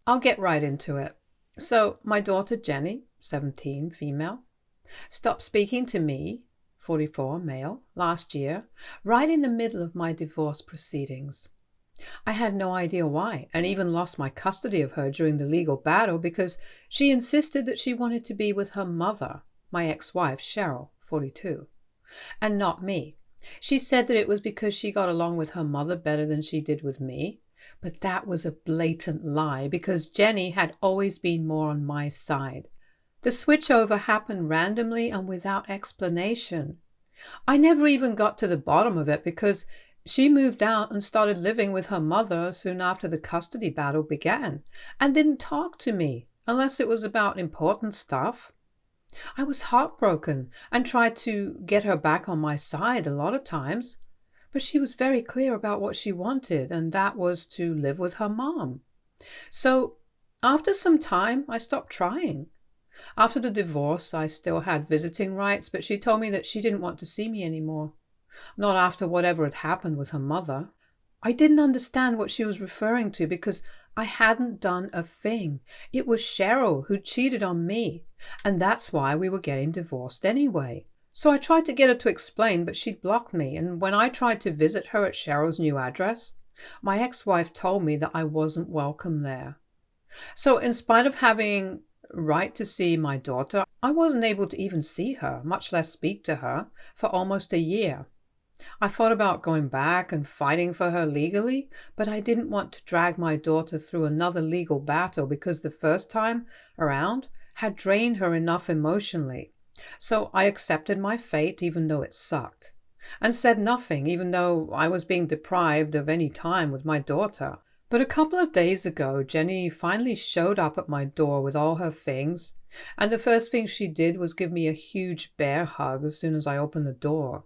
I'll get right into it. So, my daughter Jenny, 17, female, stopped speaking to me, 44, male, last year, right in the middle of my divorce proceedings. I had no idea why, and even lost my custody of her during the legal battle because she insisted that she wanted to be with her mother, my ex-wife Cheryl, 42, and not me. She said that it was because she got along with her mother better than she did with me, but that was a blatant lie because Jenny had always been more on my side. The switchover happened randomly and without explanation. I never even got to the bottom of it because she moved out and started living with her mother soon after the custody battle began and didn't talk to me unless it was about important stuff. I was heartbroken and tried to get her back on my side a lot of times, but she was very clear about what she wanted, and that was to live with her mom. So after some time, I stopped trying. After the divorce, I still had visiting rights, but she told me that she didn't want to see me anymore. Not after whatever had happened with her mother. I didn't understand what she was referring to because I hadn't done a thing. It was Cheryl who cheated on me, and that's why we were getting divorced anyway. So I tried to get her to explain, but she'd blocked me, and when I tried to visit her at Cheryl's new address, my ex-wife told me that I wasn't welcome there. So in spite of having right to see my daughter, I wasn't able to even see her, much less speak to her, for almost a year. I thought about going back and fighting for her legally, but I didn't want to drag my daughter through another legal battle because the first time around had drained her enough emotionally. So I accepted my fate even though it sucked, and said nothing even though I was being deprived of any time with my daughter. But a couple of days ago, Jenny finally showed up at my door with all her things, and the first thing she did was give me a huge bear hug as soon as I opened the door.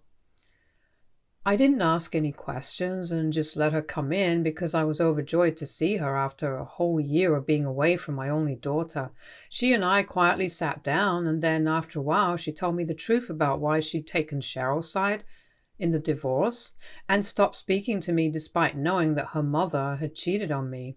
I didn't ask any questions and just let her come in because I was overjoyed to see her after a whole year of being away from my only daughter. She and I quietly sat down, and then after a while she told me the truth about why she'd taken Cheryl's side in the divorce and stopped speaking to me despite knowing that her mother had cheated on me.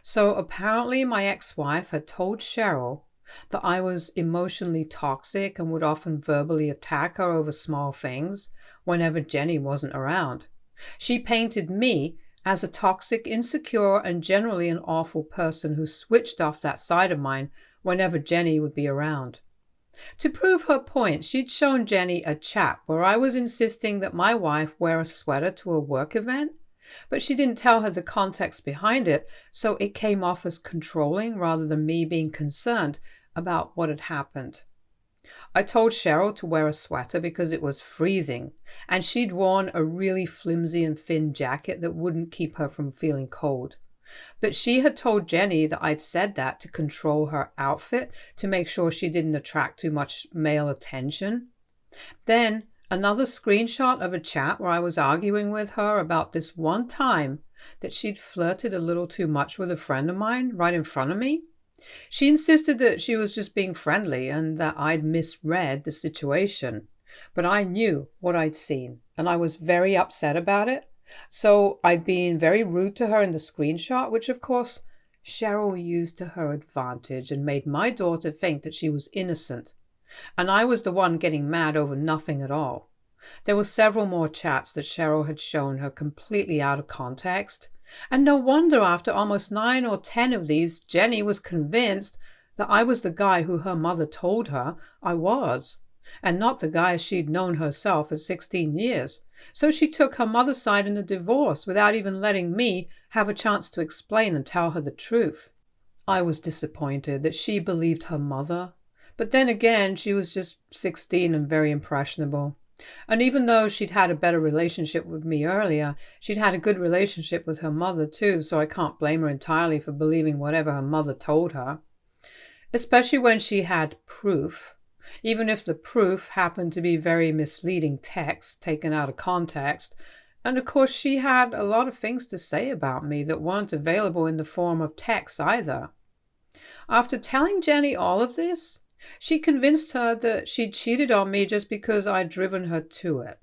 So apparently my ex-wife had told Cheryl that I was emotionally toxic and would often verbally attack her over small things whenever Jenny wasn't around. She painted me as a toxic, insecure, and generally an awful person who switched off that side of mine whenever Jenny would be around. To prove her point, she'd shown Jenny a chat where I was insisting that my wife wear a sweater to a work event, but she didn't tell her the context behind it, so it came off as controlling rather than me being concerned about what had happened. I told Cheryl to wear a sweater because it was freezing, and she'd worn a really flimsy and thin jacket that wouldn't keep her from feeling cold. But she had told Jenny that I'd said that to control her outfit to make sure she didn't attract too much male attention. Then another screenshot of a chat where I was arguing with her about this one time that she'd flirted a little too much with a friend of mine right in front of me. She insisted that she was just being friendly and that I'd misread the situation. But I knew what I'd seen, and I was very upset about it. So I'd been very rude to her in the screenshot, which of course Cheryl used to her advantage and made my daughter think that she was innocent. And I was the one getting mad over nothing at all. There were several more chats that Cheryl had shown her completely out of context. And no wonder after almost 9 or 10 of these, Jenny was convinced that I was the guy who her mother told her I was, and not the guy she'd known herself for 16 years. So she took her mother's side in the divorce without even letting me have a chance to explain and tell her the truth. I was disappointed that she believed her mother, but then again, she was just 16 and very impressionable. And even though she'd had a better relationship with me earlier, she'd had a good relationship with her mother too, so I can't blame her entirely for believing whatever her mother told her. Especially when she had proof, even if the proof happened to be very misleading text taken out of context. And of course she had a lot of things to say about me that weren't available in the form of text either. After telling Jenny all of this, she convinced her that she'd cheated on me just because I'd driven her to it.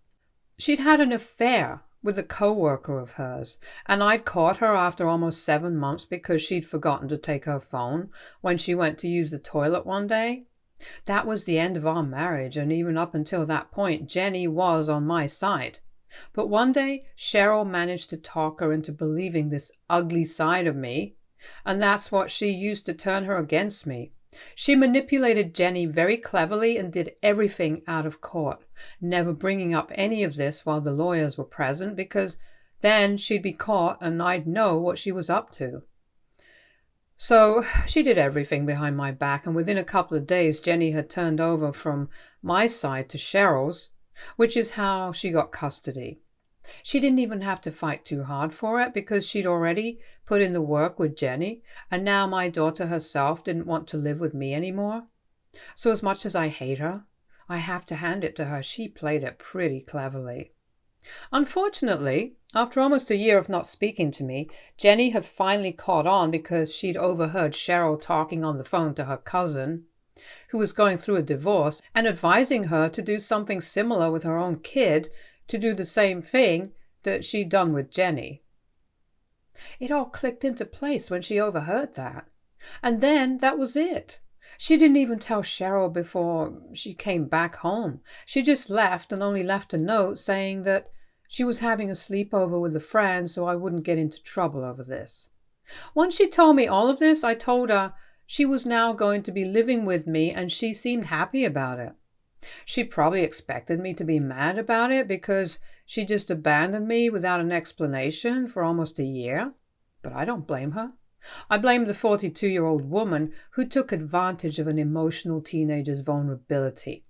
She'd had an affair with a co-worker of hers, and I'd caught her after almost 7 months because she'd forgotten to take her phone when she went to use the toilet one day. That was the end of our marriage, and even up until that point, Jenny was on my side. But one day, Cheryl managed to talk her into believing this ugly side of me, and that's what she used to turn her against me. She manipulated Jenny very cleverly and did everything out of court, never bringing up any of this while the lawyers were present, because then she'd be caught and I'd know what she was up to. So she did everything behind my back, and within a couple of days Jenny had turned over from my side to Cheryl's, which is how she got custody. She didn't even have to fight too hard for it because she'd already put in the work with Jenny, and now my daughter herself didn't want to live with me anymore. So as much as I hate her, I have to hand it to her. She played it pretty cleverly. Unfortunately, after almost a year of not speaking to me, Jenny had finally caught on because she'd overheard Cheryl talking on the phone to her cousin, who was going through a divorce, and advising her to do something similar with her own kid, to do the same thing that she'd done with Jenny. It all clicked into place when she overheard that. And then that was it. She didn't even tell Cheryl before she came back home. She just left and only left a note saying that she was having a sleepover with a friend so I wouldn't get into trouble over this. Once she told me all of this, I told her she was now going to be living with me, and she seemed happy about it. She probably expected me to be mad about it because she just abandoned me without an explanation for almost a year, but I don't blame her. I blame the 42-year-old woman who took advantage of an emotional teenager's vulnerability.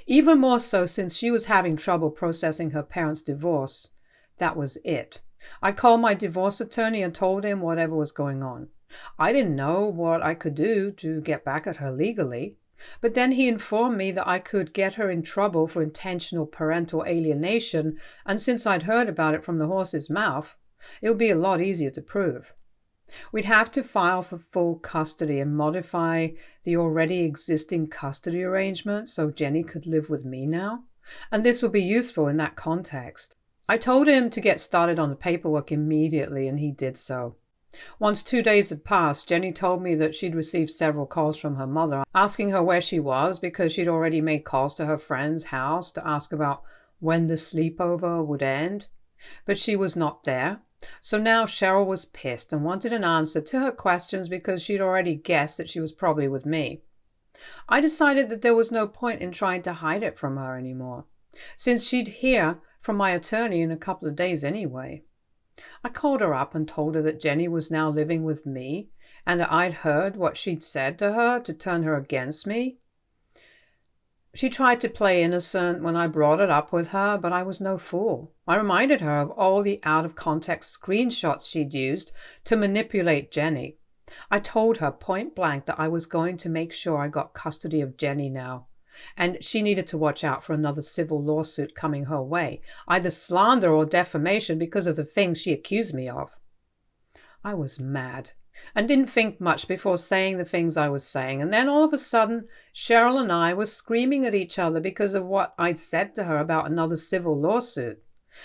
Even more so since she was having trouble processing her parents' divorce. That was it. I called my divorce attorney and told him whatever was going on. I didn't know what I could do to get back at her legally. But then he informed me that I could get her in trouble for intentional parental alienation, and since I'd heard about it from the horse's mouth, it would be a lot easier to prove. We'd have to file for full custody and modify the already existing custody arrangement so Jenny could live with me now, and this would be useful in that context. I told him to get started on the paperwork immediately, and he did so. Once 2 days had passed, Jenny told me that she'd received several calls from her mother asking her where she was because she'd already made calls to her friend's house to ask about when the sleepover would end, but she was not there. So now Cheryl was pissed and wanted an answer to her questions because she'd already guessed that she was probably with me. I decided that there was no point in trying to hide it from her anymore, since she'd hear from my attorney in a couple of days anyway. I called her up and told her that Jenny was now living with me and that I'd heard what she'd said to her to turn her against me. She tried to play innocent when I brought it up with her, but I was no fool. I reminded her of all the out-of-context screenshots she'd used to manipulate Jenny. I told her point blank that I was going to make sure I got custody of Jenny now, and she needed to watch out for another civil lawsuit coming her way, either slander or defamation because of the things she accused me of. I was mad and didn't think much before saying the things I was saying, and then all of a sudden Cheryl and I were screaming at each other because of what I'd said to her about another civil lawsuit.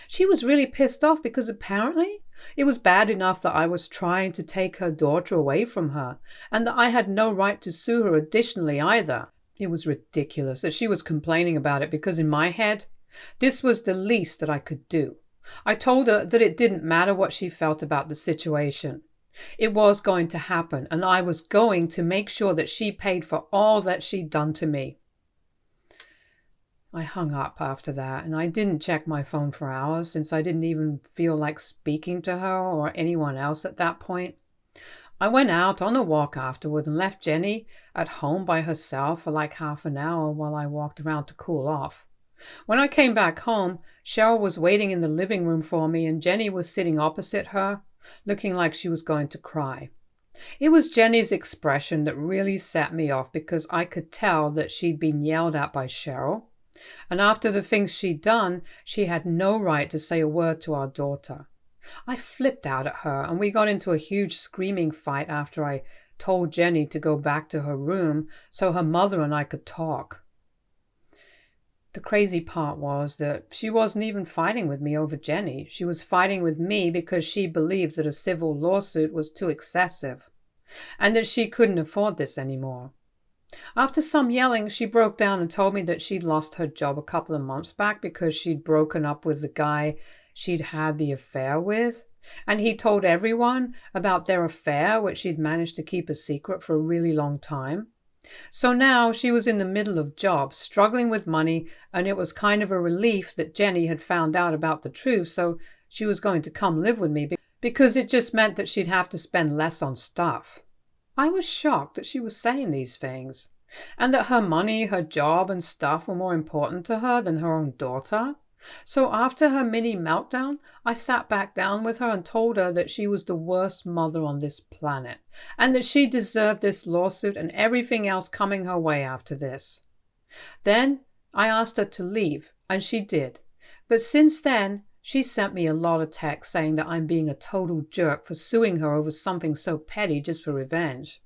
She was really pissed off because apparently it was bad enough that I was trying to take her daughter away from her, and that I had no right to sue her additionally either. It was ridiculous that she was complaining about it because in my head, this was the least that I could do. I told her that it didn't matter what she felt about the situation. It was going to happen, and I was going to make sure that she paid for all that she'd done to me. I hung up after that, and I didn't check my phone for hours since I didn't even feel like speaking to her or anyone else at that point. I went out on a walk afterward and left Jenny at home by herself for like half an hour while I walked around to cool off. When I came back home, Cheryl was waiting in the living room for me, and Jenny was sitting opposite her, looking like she was going to cry. It was Jenny's expression that really set me off because I could tell that she'd been yelled at by Cheryl, and after the things she'd done, she had no right to say a word to our daughter. I flipped out at her, and we got into a huge screaming fight after I told Jenny to go back to her room so her mother and I could talk. The crazy part was that she wasn't even fighting with me over Jenny. She was fighting with me because she believed that a civil lawsuit was too excessive and that she couldn't afford this anymore. After some yelling, she broke down and told me that she'd lost her job a couple of months back because she'd broken up with the guy she'd had the affair with, and he told everyone about their affair, which she'd managed to keep a secret for a really long time. So now she was in the middle of jobs, struggling with money, and it was kind of a relief that Jenny had found out about the truth, so she was going to come live with me because it just meant that she'd have to spend less on stuff. I was shocked that she was saying these things, and that her money, her job, and stuff were more important to her than her own daughter. So after her mini meltdown, I sat back down with her and told her that she was the worst mother on this planet, and that she deserved this lawsuit and everything else coming her way after this. Then I asked her to leave, and she did. But since then, she sent me a lot of texts saying that I'm being a total jerk for suing her over something so petty just for revenge.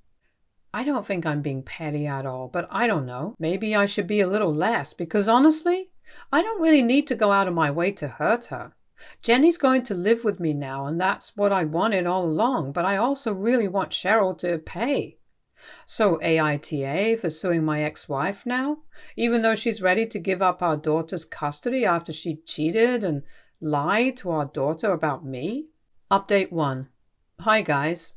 I don't think I'm being petty at all, but I don't know. Maybe I should be a little less, because honestly, I don't really need to go out of my way to hurt her. Jenny's going to live with me now, and that's what I wanted all along, but I also really want Cheryl to pay. So AITA for suing my ex-wife now, even though she's ready to give up our daughter's custody after she cheated and lied to our daughter about me? Update 1. Hi guys.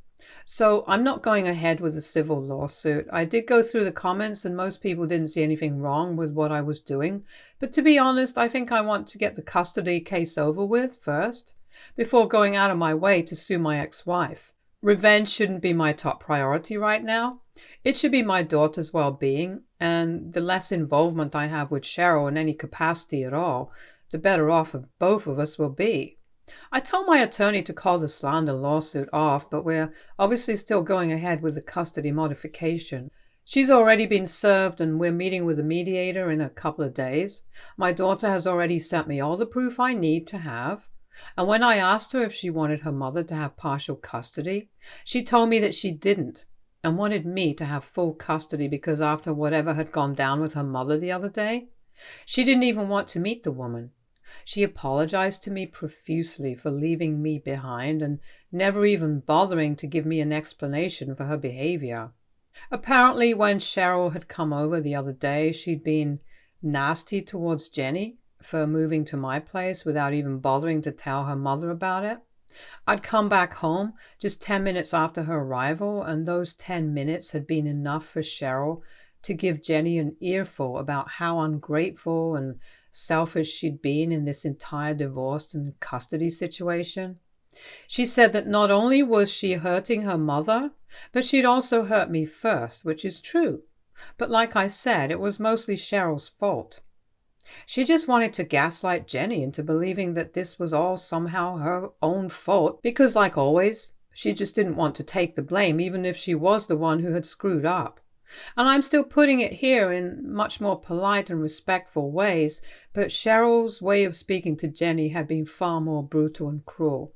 So I'm not going ahead with the civil lawsuit. I did go through the comments and most people didn't see anything wrong with what I was doing. But to be honest, I think I want to get the custody case over with first, before going out of my way to sue my ex-wife. Revenge shouldn't be my top priority right now. It should be my daughter's well-being, and the less involvement I have with Cheryl in any capacity at all, the better off both of us will be. I told my attorney to call the slander lawsuit off, but we're obviously still going ahead with the custody modification. She's already been served and we're meeting with a mediator in a couple of days. My daughter has already sent me all the proof I need to have. And when I asked her if she wanted her mother to have partial custody, she told me that she didn't and wanted me to have full custody because after whatever had gone down with her mother the other day, she didn't even want to meet the woman. She apologized to me profusely for leaving me behind and never even bothering to give me an explanation for her behavior. Apparently, when Cheryl had come over the other day, she'd been nasty towards Jenny for moving to my place without even bothering to tell her mother about it. I'd come back home just 10 minutes after her arrival, and those 10 minutes had been enough for Cheryl to give Jenny an earful about how ungrateful and selfish she'd been in this entire divorce and custody situation. She said that not only was she hurting her mother, but she'd also hurt me first, which is true. But like I said, it was mostly Cheryl's fault. She just wanted to gaslight Jenny into believing that this was all somehow her own fault because, like always, she just didn't want to take the blame even if she was the one who had screwed up. And I'm still putting it here in much more polite and respectful ways, but Cheryl's way of speaking to Jenny had been far more brutal and cruel.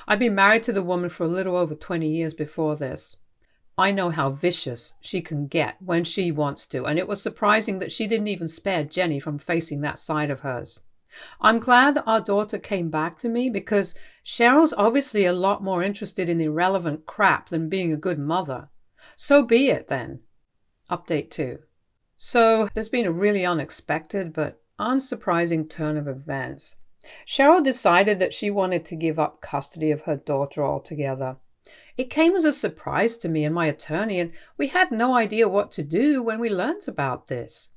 I'd been married to the woman for a little over 20 years before this. I know how vicious she can get when she wants to, and it was surprising that she didn't even spare Jenny from facing that side of hers. I'm glad that our daughter came back to me because Cheryl's obviously a lot more interested in irrelevant crap than being a good mother. So be it then. Update 2. So there's been a really unexpected but unsurprising turn of events. Cheryl decided that she wanted to give up custody of her daughter altogether. It came as a surprise to me and my attorney, and we had no idea what to do when we learned about this.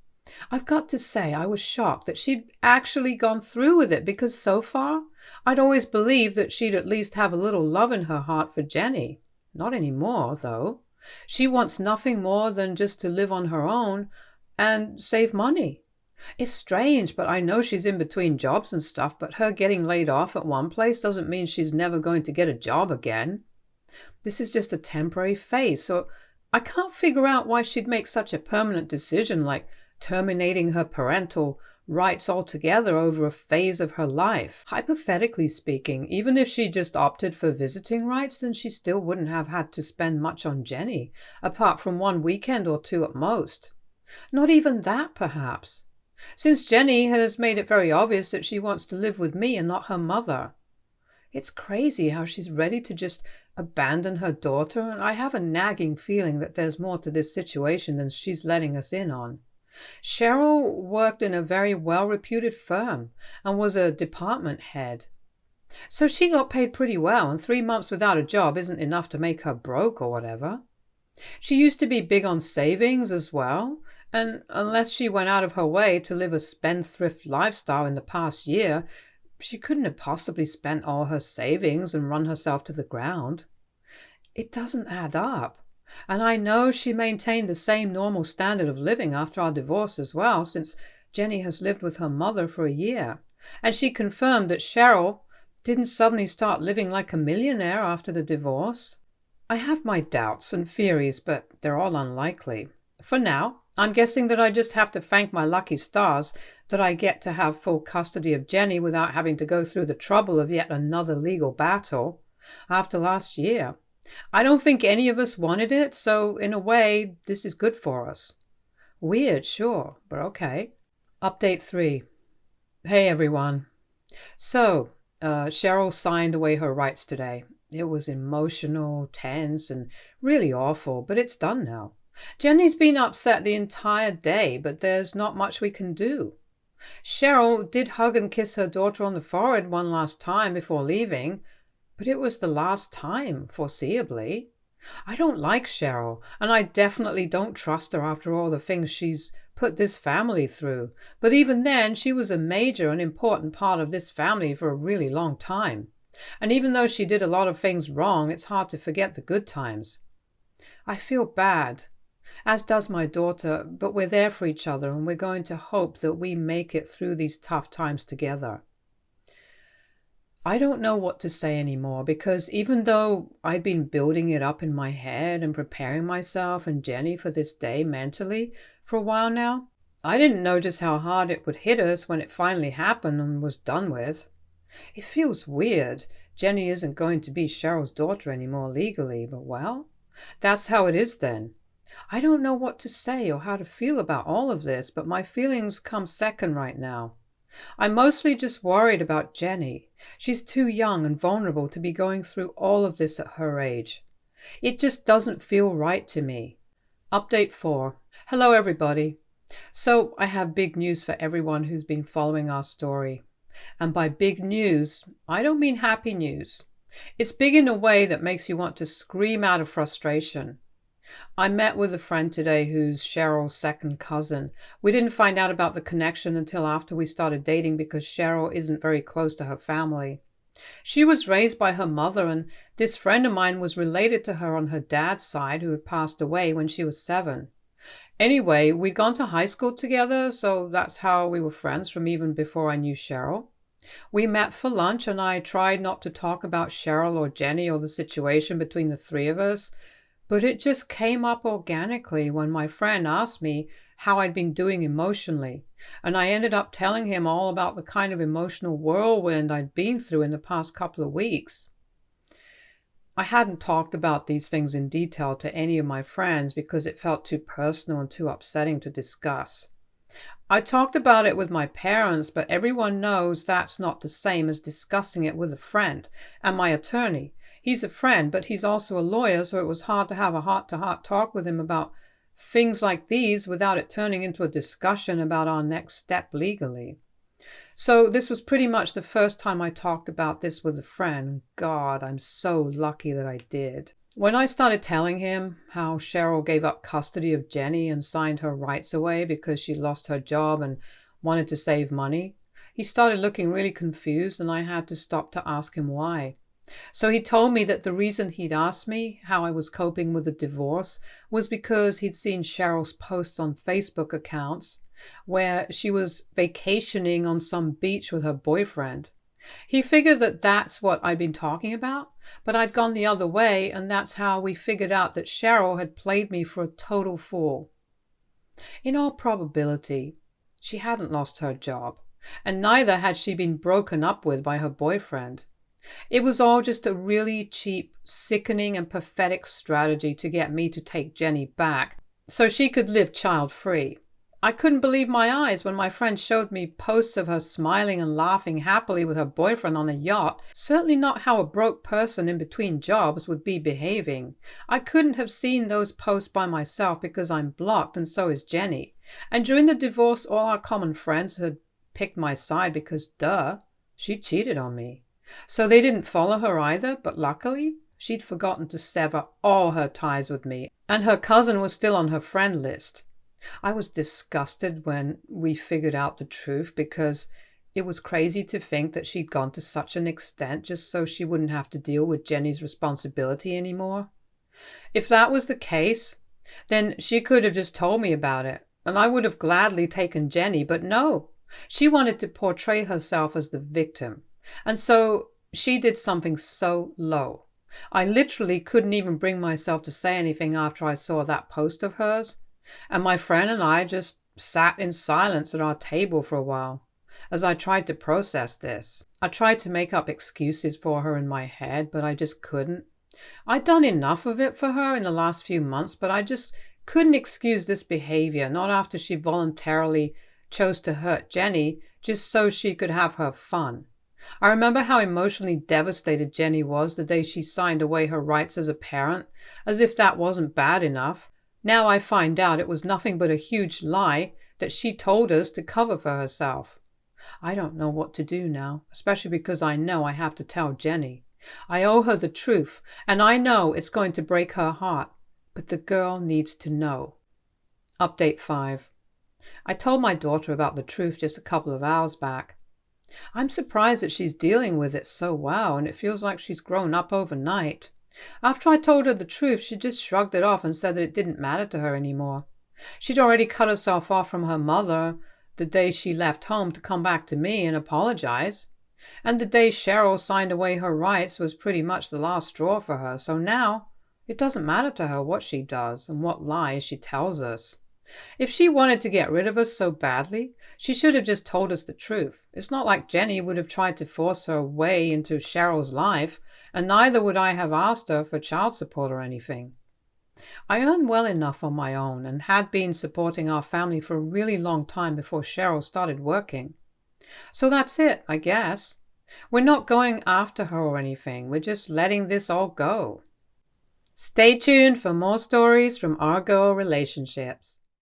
I've got to say I was shocked that she'd actually gone through with it because so far I'd always believed that she'd at least have a little love in her heart for Jenny. Not anymore, though. She wants nothing more than just to live on her own and save money. It's strange, but I know she's in between jobs and stuff, but her getting laid off at one place doesn't mean she's never going to get a job again. This is just a temporary phase, so I can't figure out why she'd make such a permanent decision like terminating her parental rights altogether over a phase of her life. Hypothetically speaking, even if she just opted for visiting rights, then she still wouldn't have had to spend much on Jenny, apart from one weekend or two at most. Not even that, perhaps. since Jenny has made it very obvious that she wants to live with me and not her mother. It's crazy how she's ready to just abandon her daughter, and I have a nagging feeling that there's more to this situation than she's letting us in on. Cheryl worked in a very well-reputed firm and was a department head. So she got paid pretty well, and 3 months without a job isn't enough to make her broke or whatever. She used to be big on savings as well, and unless she went out of her way to live a spendthrift lifestyle in the past year, she couldn't have possibly spent all her savings and run herself to the ground. It doesn't add up. And I know she maintained the same normal standard of living after our divorce as well, since Jenny has lived with her mother for a year. And she confirmed that Cheryl didn't suddenly start living like a millionaire after the divorce. I have my doubts and theories, but they're all unlikely. For now, I'm guessing that I just have to thank my lucky stars that I get to have full custody of Jenny without having to go through the trouble of yet another legal battle after last year. I don't think any of us wanted it, so in a way, this is good for us. Weird, sure, but okay. Update 3. Hey everyone. So, Cheryl signed away her rights today. It was emotional, tense, and really awful, but it's done now. Jenny's been upset the entire day, but there's not much we can do. Cheryl did hug and kiss her daughter on the forehead one last time before leaving, but it was the last time, foreseeably. I don't like Cheryl, and I definitely don't trust her after all the things she's put this family through. But even then, she was a major and important part of this family for a really long time. And even though she did a lot of things wrong, it's hard to forget the good times. I feel bad, as does my daughter, but we're there for each other, and we're going to hope that we make it through these tough times together. I don't know what to say anymore, because even though I'd been building it up in my head and preparing myself and Jenny for this day mentally for a while now, I didn't know just how hard it would hit us when it finally happened and was done with. It feels weird. Jenny isn't going to be Cheryl's daughter anymore legally, but well, that's how it is then. I don't know what to say or how to feel about all of this, but my feelings come second right now. I'm mostly just worried about Jenny. She's too young and vulnerable to be going through all of this at her age. It just doesn't feel right to me. Update 4. Hello everybody. So I have big news for everyone who's been following our story. And by big news, I don't mean happy news. It's big in a way that makes you want to scream out of frustration. I met with a friend today who's Cheryl's second cousin. We didn't find out about the connection until after we started dating because Cheryl isn't very close to her family. She was raised by her mother, and this friend of mine was related to her on her dad's side, who had passed away when she was 7. Anyway, we'd gone to high school together, so that's how we were friends from even before I knew Cheryl. We met for lunch, and I tried not to talk about Cheryl or Jenny or the situation between the three of us, but it just came up organically when my friend asked me how I'd been doing emotionally, and I ended up telling him all about the kind of emotional whirlwind I'd been through in the past couple of weeks. I hadn't talked about these things in detail to any of my friends because it felt too personal and too upsetting to discuss. I talked about it with my parents, but everyone knows that's not the same as discussing it with a friend and my attorney. He's a friend, but he's also a lawyer, so it was hard to have a heart-to-heart talk with him about things like these without it turning into a discussion about our next step legally. So this was pretty much the first time I talked about this with a friend. God, I'm so lucky that I did. When I started telling him how Cheryl gave up custody of Jenny and signed her rights away because she lost her job and wanted to save money, he started looking really confused, and I had to stop to ask him why. So he told me that the reason he'd asked me how I was coping with the divorce was because he'd seen Cheryl's posts on Facebook accounts where she was vacationing on some beach with her boyfriend. He figured that that's what I'd been talking about, but I'd gone the other way, and that's how we figured out that Cheryl had played me for a total fool. In all probability, she hadn't lost her job, and neither had she been broken up with by her boyfriend. It was all just a really cheap, sickening and pathetic strategy to get me to take Jenny back so she could live child-free. I couldn't believe my eyes when my friend showed me posts of her smiling and laughing happily with her boyfriend on a yacht. Certainly not how a broke person in between jobs would be behaving. I couldn't have seen those posts by myself because I'm blocked, and so is Jenny. And during the divorce, all our common friends had picked my side because, duh, she cheated on me. So they didn't follow her either, but luckily, she'd forgotten to sever all her ties with me, and her cousin was still on her friend list. I was disgusted when we figured out the truth because it was crazy to think that she'd gone to such an extent just so she wouldn't have to deal with Jenny's responsibility anymore. If that was the case, then she could have just told me about it, and I would have gladly taken Jenny, but no. She wanted to portray herself as the victim, and so she did something so low. I literally couldn't even bring myself to say anything after I saw that post of hers. And my friend and I just sat in silence at our table for a while as I tried to process this. I tried to make up excuses for her in my head, but I just couldn't. I'd done enough of it for her in the last few months, but I just couldn't excuse this behavior, not after she voluntarily chose to hurt Jenny just so she could have her fun. I remember how emotionally devastated Jenny was the day she signed away her rights as a parent, as if that wasn't bad enough. Now I find out it was nothing but a huge lie that she told us to cover for herself. I don't know what to do now, especially because I know I have to tell Jenny. I owe her the truth, and I know it's going to break her heart, but the girl needs to know. Update 5. I told my daughter about the truth just a couple of hours back. I'm surprised that she's dealing with it so well, and it feels like she's grown up overnight. After I told her the truth, she just shrugged it off and said that it didn't matter to her anymore. She'd already cut herself off from her mother the day she left home to come back to me and apologize. And the day Cheryl signed away her rights was pretty much the last straw for her, so now it doesn't matter to her what she does and what lies she tells us. If she wanted to get rid of us so badly, she should have just told us the truth. It's not like Jenny would have tried to force her way into Cheryl's life, and neither would I have asked her for child support or anything. I earn well enough on my own and had been supporting our family for a really long time before Cheryl started working. So that's it, I guess. We're not going after her or anything. We're just letting this all go. Stay tuned for more stories from our girl relationships.